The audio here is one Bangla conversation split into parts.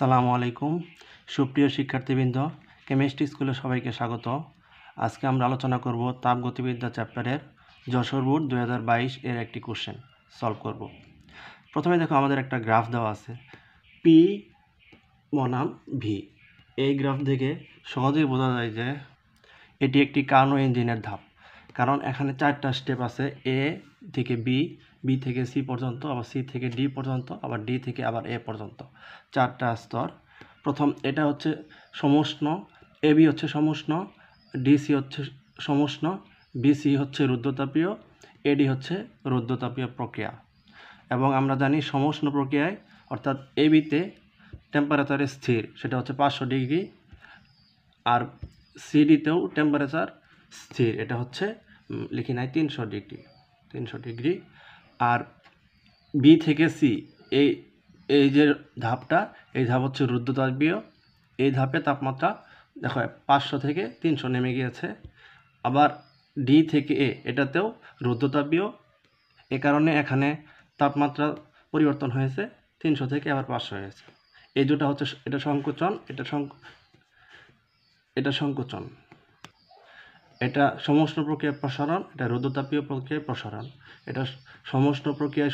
আসসালামু আলাইকুম সুপ্রিয় শিক্ষার্থীবৃন্দ, কেমিস্ট্রি স্কুলে সবাইকে স্বাগত। আজকে আমরা আলোচনা করব তাপগতিবিদ্যা চ্যাপ্টারের যশোর বোর্ড 2022 এর একটি কোশ্চেন সলভ করব। প্রথমে দেখো, আমাদের একটা গ্রাফ দেওয়া আছে পি বনাম ভি। এই গ্রাফ থেকে সহজেই বোঝা যায় যে এটি একটি কার্নো ইঞ্জিনের ধাপ, কারণ এখানে 4টা স্টেপ আছে। এ থেকে বি, বি থেকে সি পর্যন্ত, আবার সি থেকে ডি পর্যন্ত, আবার ডি থেকে আবার এ পর্যন্ত, 4টা স্তর। প্রথম এটা হচ্ছে সমুষ্ণ, এ বি হচ্ছে সমুষ্ণ, ডিসি হচ্ছে সমুষ্ণ, বিসি হচ্ছে রুদ্ধতাপীয়, এডি হচ্ছে রুদ্ধতাপীয় প্রক্রিয়া। এবং আমরা জানি সমুষ্ণ প্রক্রিয়ায় অর্থাৎ এ বিতে টেম্পারেচার স্থির, সেটা হচ্ছে 500 ডিগ্রি, আর সিডিতেও টেম্পারেচার স্থির, এটা হচ্ছে লিখি নাই 300 ডিগ্রি। আর বি থেকে সি এই যে ধাপটা, এই ধাপ হচ্ছে রুদ্ধতাপীয়। এই ধাপে তাপমাত্রা দেখো 500 থেকে 300 নেমে গিয়েছে। আবার ডি থেকে এ, এটাতেও রুদ্ধতাপীয়, এ কারণে এখানে তাপমাত্রা পরিবর্তন হয়েছে, 300 থেকে আবার 500 হয়েছে। এই দুটা হচ্ছে, এটা সংকোচন, এটা সংকোচন, এটা সমুষ্ণ প্রক্রিয়ায় প্রসারণ, এটা রুদ্ধতাপীয় প্রক্রিয়ায় প্রসারণ। এটা সমুষ্ণ প্রক্রিয়ায়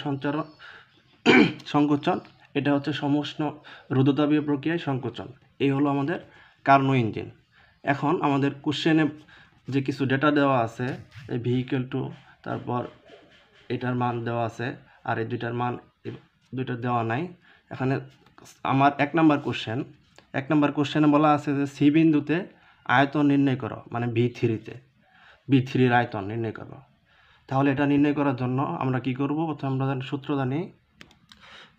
সংকোচন, এটা হচ্ছে সমুষ্ণ রুদ্ধতাপীয় প্রক্রিয়ায় সংকোচন। এই হলো আমাদের কার্নো ইঞ্জিন। এখন আমাদের কোশ্চেনে যে কিছু ডেটা দেওয়া আছে, এই ভেহিকেল টু, তারপর এটার মান দেওয়া আছে, আর এই দুইটা দেওয়া নাই। এখানে আমার 1 নম্বর কোশ্চেনে বলা আছে যে সি বিন্দুতে আয়তন নির্ণয় করো, মানে বি3-র আয়তন নির্ণয় করো। তাহলে এটা নির্ণয় করার জন্য আমরা কি করব? প্রথমে আমরা সূত্র জানি।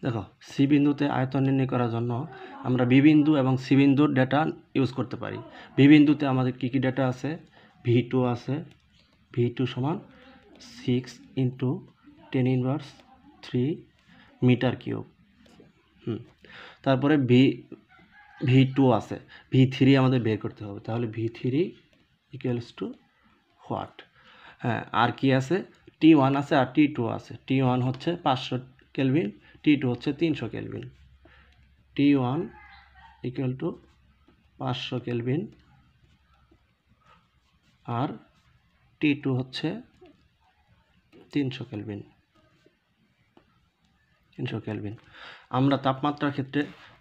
দেখো, সি বিন্দুতে আয়তন নির্ণয় করার জন্য আমরা বি বিন্দু এবং সি বিন্দুর ডেটা ইউজ করতে পারি। বি বিন্দুতে আমাদের কী কী ডেটা আছে? V2 আছে, V2 সমান 6 × 10⁻³ মিটার কিউব। তারপরে V2 আছে, V3 আমাদের বের করতে হবে। তাহলে V3 = হোয়াট? হ্যাঁ, আর কি আছে? T1 আছে আর T2 আছে। T1 হচ্ছে 500 কেলভিন, T2 হচ্ছে 300 কেলভিন। T1 = 500 কেলভিন আর T2 হচ্ছে 300 কেলভিন। আমরা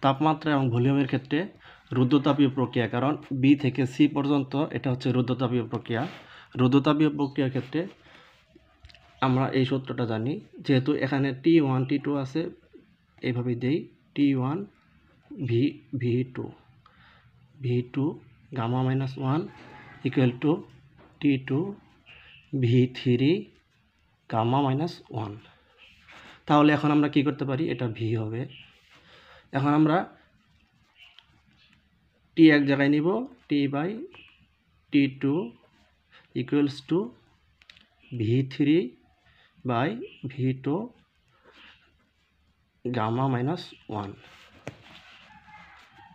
তাপমাত্রা এবং ভলিউমের ক্ষেত্রে রুদ্ধতাপীয় প্রক্রিয়া, কারণ বি থেকে সি পর্যন্ত এটা হচ্ছে রুদ্ধতাপীয় প্রক্রিয়া। রুদ্ধতাপীয় প্রক্রিয়ার ক্ষেত্রে আমরা এই সূত্রটা জানি। যেহেতু এখানে T1 T2 আছে, এইভাবে দেই T1 V2 Γ-1 = T2 V3 Γ-1। তাহলে এখন আমরা কি করতে পারি? এটা ভি হবে। এখন আমরা টি এক জায়গায় নিব, T/T2 = V3/V2 Γ-1।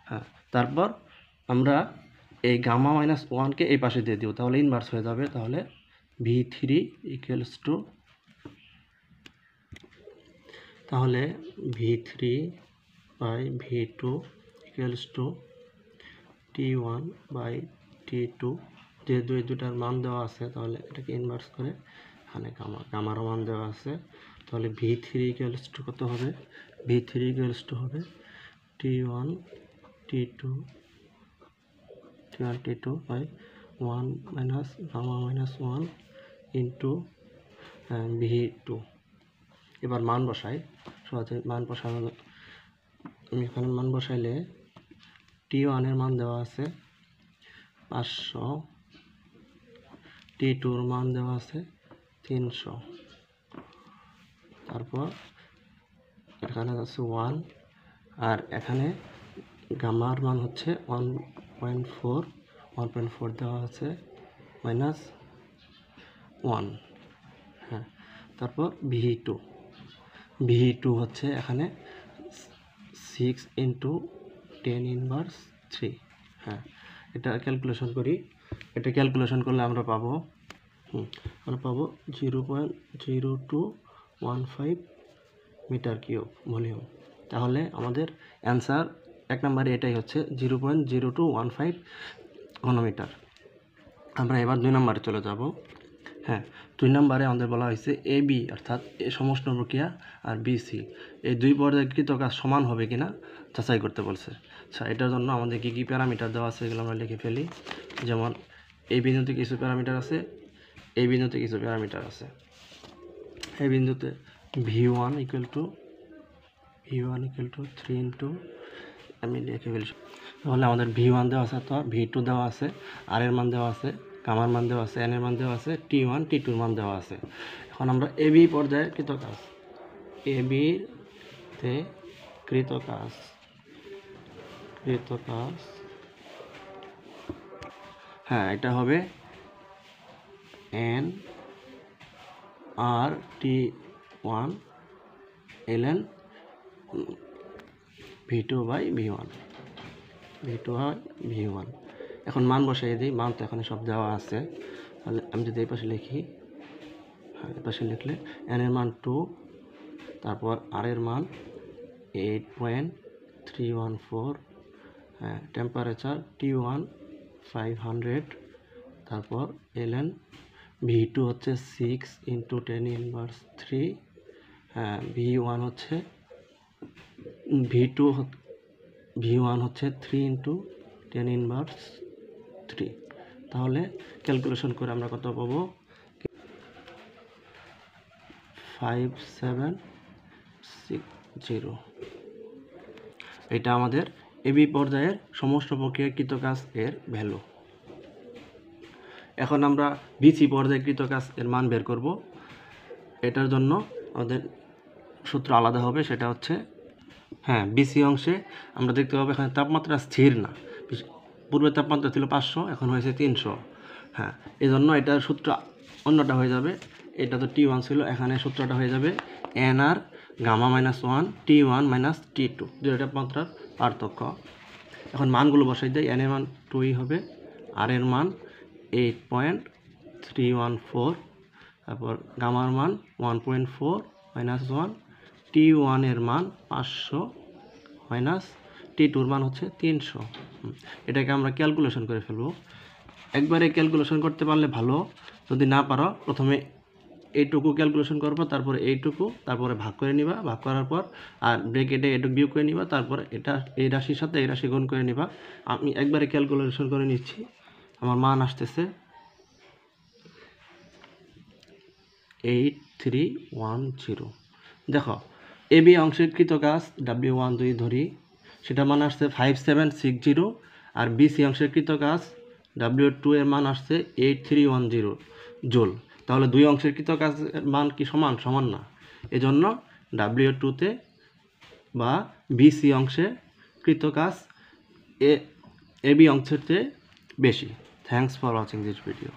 হ্যাঁ, তারপর আমরা এই Γ-1কে এই পাশে দিয়ে দিব, তাহলে ইনভার্স হয়ে যাবে। তাহলে V3 = V3/V2 = T1/T2। যেহেতু এই দুটার মান দেওয়া আছে, তাহলে এটাকে ইনভার্স করে এখানে গামার মান দেওয়া আছে। তাহলে V3 = কত হবে? V3 হবে T1/T2 1 - Γ-1 × V2। এবার মান বসাই, সহজে মান বসানো। আমি এখানে মান বসাইলে T1 এর মান দেওয়া আছে 500, T2 এর মান দেওয়া আছে 300, তারপর এখানে আছে 1, আর এখানে গামার মান হচ্ছে 1.4 দেওয়া আছে -1। হ্যাঁ, তারপর V2 হচ্ছে এখানে 6 × 10⁻³। হ্যাঁ, এটা ক্যালকুলেশন করি। এটা ক্যালকুলেশন করলে আমরা পাবো 0.0215 মিটার কিউব ভলিউম। তাহলে আমাদের অ্যান্সার 1 নম্বরে এটাই হচ্ছে 0.0215 ঘনমিটার। আমরা এবার 2 নম্বরে চলে যাব। হ্যাঁ, 2 নম্বরে আমাদের বলা হয়েছে AB অর্থাৎ এ সমষ্ণ প্রক্রিয়া আর BC এই দুই পর্যায়ে কৃতকাজ সমান হবে কিনা যাচাই করতে বলছে। আচ্ছা, এটার জন্য আমাদের কী কী প্যারামিটার দেওয়া আছে এগুলো আমরা লিখে ফেলি। যেমন এই বিন্দুতে কিছু প্যারামিটার আছে, এই বিন্দুতে কিছু প্যারামিটার আছে। এই বিন্দুতে V1 ইকুয়াল টু 3 ইন্টু আমি লিখে ফেলি। তাহলে আমাদের V1 দেওয়া আছে, অথবা V2 দেওয়া আছে, আর এর মান দেওয়া আছে, গামার মান দেওয়া আছে, এন এর মান দেওয়া আছে, T1 T2 মান দেওয়া আছে। এখন আমরা AB পর্যায়ে কৃতকাজ, AB-তে কৃতকাজ হ্যাঁ, এটা হবে NRT1 ln V2/V1 এখন মান বসাই দিই। মান তো এখানে সব দেওয়া আছে, তাহলে আমি যদি এই পাশে লিখি, হ্যাঁ এই পাশে লিখলে n এর মান 2, তারপর r এর মান 8.314, হ্যাঁ টেম্পারেচার T1 500, তারপর ln V2 হচ্ছে 6 × 10⁻3, হ্যাঁ V1 হচ্ছে 3 × 10⁻3। তাহলে ক্যালকুলেশন করে আমরা কত পাবো? 5760। এটা আমাদের এবি পর্যায়ের সমষ্ণ প্রক্রিয়া কৃতকাজ এর ভ্যালু। এখন আমরা বিসি পর্যায়ে কৃতকাজ এর মান বের করব। এটার জন্য আমাদের সূত্র আলাদা হবে, সেটা হচ্ছে হ্যাঁ বিসি অংশে আমরা দেখতে পাবো এখানে তাপমাত্রা স্থির না, পূর্বে তাপমাত্রা ছিল 500, এখন হয়েছে 300। হ্যাঁ, এই জন্য এটার সূত্র অন্যটা হয়ে যাবে। এটা তো T1 ছিল, এখানে সূত্রটা হয়ে যাবে NR Γ-1 T1 - T2, দুটো তাপমাত্রার পার্থক্য। এখন মানগুলো বসাই দেয়। N এর মান 2 হবে, R এর মান 8.314, তারপর গামার মান 1.4 - 1, T1 এর মান 500 মাইনাস T2 মান হচ্ছে 300। এটাকে আমরা ক্যালকুলেশন করে ফেলবো। একবারে ক্যালকুলেশন করতে পারলে ভালো, যদি না পারো প্রথমে এইটুকু ক্যালকুলেশন করবো, তারপরে এইটুকু, তারপরে ভাগ করে নিবা, ভাগ করার পর আর ব্রেকেটে এটুকু বিয়োগ করে নিবা, তারপরে এটা এই রাশির সাথে এই রাশি গুণ করে নিবা। আমি একবারে ক্যালকুলেশন করে নিচ্ছি। আমার মান আসতেছে 8310। দেখো এবি অংশের কৃতকাজ W1 যদি ধরি, সেটা মান আসছে 5760, আর বিসি অংশের কৃতকাজ W2 এর মান আসছে 8310 জুল। তাহলে দুই অংশের কৃতকাজের মান কি সমান? সমান না। এজন্য W2-তে বা বিসি অংশে কৃতকাজ এবি অংশের চেয়ে বেশি। Thanks for watching this video.